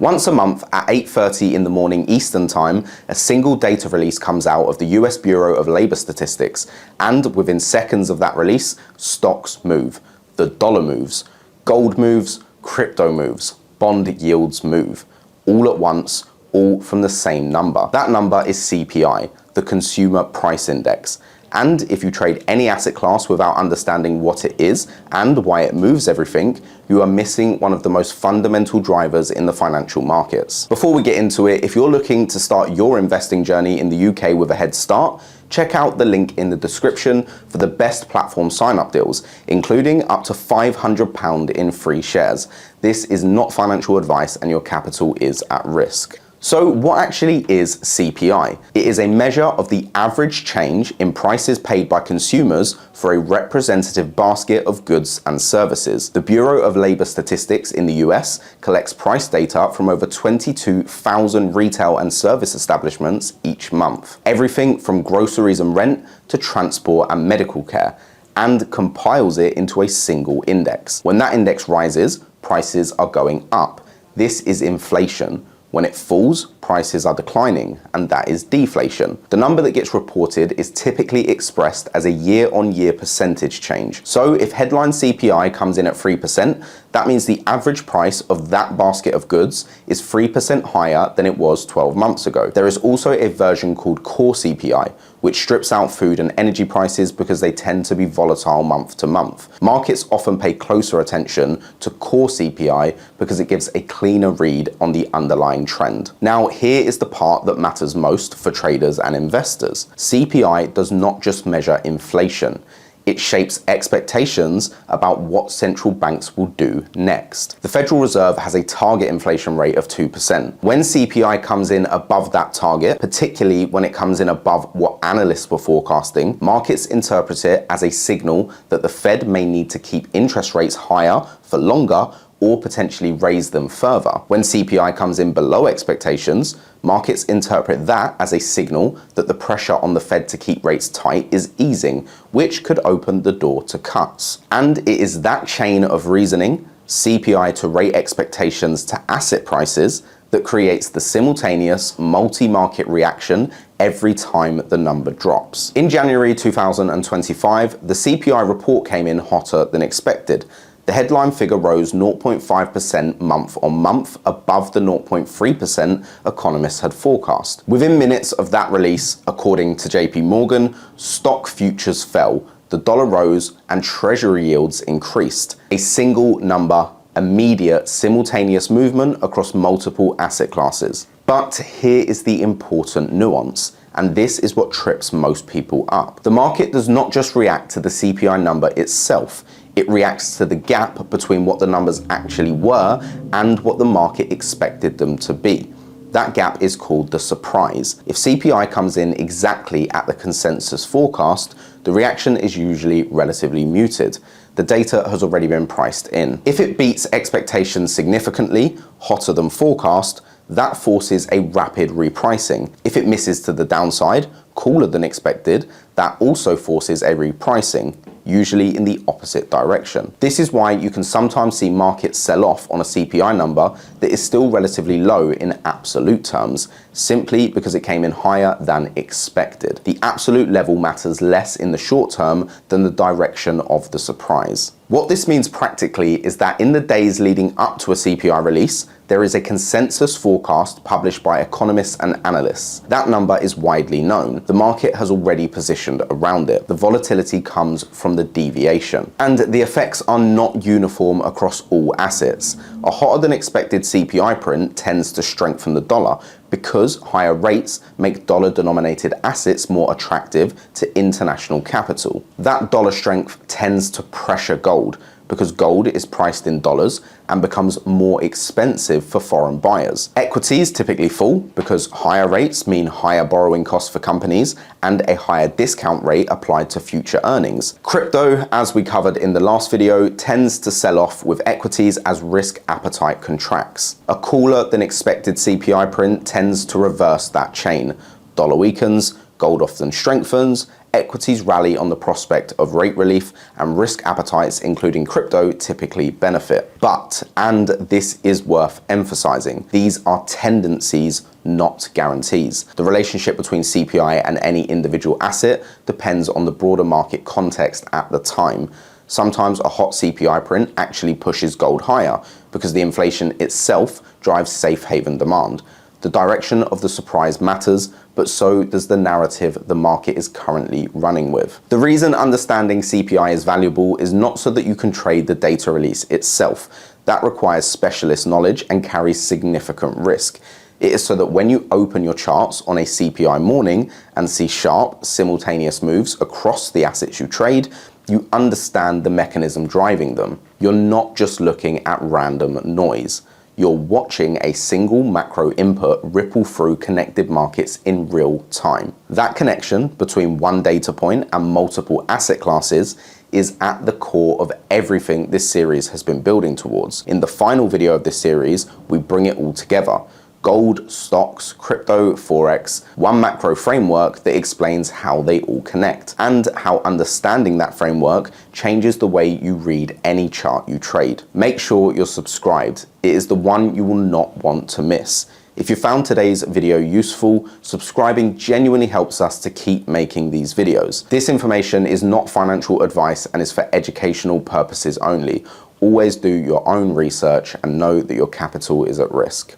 Once a month at 8:30 in the morning Eastern Time, a single data release comes out of the US Bureau of Labor Statistics, and within seconds of that release, stocks move, the dollar moves, gold moves, crypto moves, bond yields move, all at once, all from the same number. That number is CPI, the Consumer Price Index. And if you trade any asset class without understanding what it is and why it moves everything, you are missing one of the most fundamental drivers in the financial markets. Before we get into it, if you're looking to start your investing journey in the UK with a head start, check out the link in the description for the best platform sign-up deals, including up to £500 in free shares. This is not financial advice and your capital is at risk. So what actually is CPI? It is a measure of the average change in prices paid by consumers for a representative basket of goods and services. The Bureau of Labor Statistics in the US collects price data from over 22,000 retail and service establishments each month. Everything from groceries and rent to transport and medical care, and compiles it into a single index. When that index rises, prices are going up. This is inflation. When it falls, prices are declining, and that is deflation. The number that gets reported is typically expressed as a year-on-year percentage change. So if headline CPI comes in at 3%, that means the average price of that basket of goods is 3% higher than it was 12 months ago. There is also a version called Core CPI, which strips out food and energy prices because they tend to be volatile month to month. Markets often pay closer attention to Core CPI because it gives a cleaner read on the underlying trend. Now, here is the part that matters most for traders and investors. CPI does not just measure inflation. It shapes expectations about what central banks will do next. The Federal Reserve has a target inflation rate of 2%. When CPI comes in above that target, particularly when it comes in above what analysts were forecasting, markets interpret it as a signal that the Fed may need to keep interest rates higher for longer or potentially raise them further. When CPI comes in below expectations, markets interpret that as a signal that the pressure on the Fed to keep rates tight is easing, which could open the door to cuts. And it is that chain of reasoning, CPI to rate expectations to asset prices, that creates the simultaneous multi-market reaction every time the number drops. In January 2025, the CPI report came in hotter than expected. The headline figure rose 0.5% month on month above the 0.3% economists had forecast. Within minutes of that release, according to JP Morgan, stock futures fell, the dollar rose, and treasury yields increased. A single number, immediate, simultaneous movement across multiple asset classes. But here is the important nuance, and this is what trips most people up. The market does not just react to the CPI number itself. It reacts to the gap between what the numbers actually were and what the market expected them to be. That gap is called the surprise. If CPI comes in exactly at the consensus forecast, the reaction is usually relatively muted. The data has already been priced in. If it beats expectations significantly, hotter than forecast, that forces a rapid repricing. If it misses to the downside, cooler than expected, that also forces a repricing, usually in the opposite direction. This is why you can sometimes see markets sell off on a CPI number that is still relatively low in absolute terms, simply because it came in higher than expected. The absolute level matters less in the short term than the direction of the surprise. What this means practically is that in the days leading up to a CPI release, there is a consensus forecast published by economists and analysts. That number is widely known. The market has already positioned around it. The volatility comes from the deviation. And the effects are not uniform across all assets. A hotter than expected CPI print tends to strengthen the dollar because higher rates make dollar-denominated assets more attractive to international capital. That dollar strength tends to pressure gold because gold is priced in dollars and becomes more expensive for foreign buyers. Equities typically fall because higher rates mean higher borrowing costs for companies and a higher discount rate applied to future earnings. Crypto, as we covered in the last video, tends to sell off with equities as risk appetite contracts. A cooler than expected CPI print tends to reverse that chain. Dollar weakens, Gold often strengthens, equities rally on the prospect of rate relief, and risk appetites, including crypto, typically benefit. But, and this is worth emphasizing, these are tendencies, not guarantees. The relationship between CPI and any individual asset depends on the broader market context at the time. Sometimes a hot CPI print actually pushes gold higher because the inflation itself drives safe haven demand. The direction of the surprise matters, but so does the narrative the market is currently running with. The reason understanding CPI is valuable is not so that you can trade the data release itself. That requires specialist knowledge and carries significant risk. It is so that when you open your charts on a CPI morning and see sharp, simultaneous moves across the assets you trade, you understand the mechanism driving them. You're not just looking at random noise. You're watching a single macro input ripple through connected markets in real time. That connection between one data point and multiple asset classes is at the core of everything this series has been building towards. In the final video of this series, we bring it all together. Gold, stocks, crypto, forex, one macro framework that explains how they all connect and how understanding that framework changes the way you read any chart you trade. Make sure you're subscribed. It is the one you will not want to miss. If you found today's video useful, subscribing genuinely helps us to keep making these videos. This information is not financial advice and is for educational purposes only. Always do your own research and know that your capital is at risk.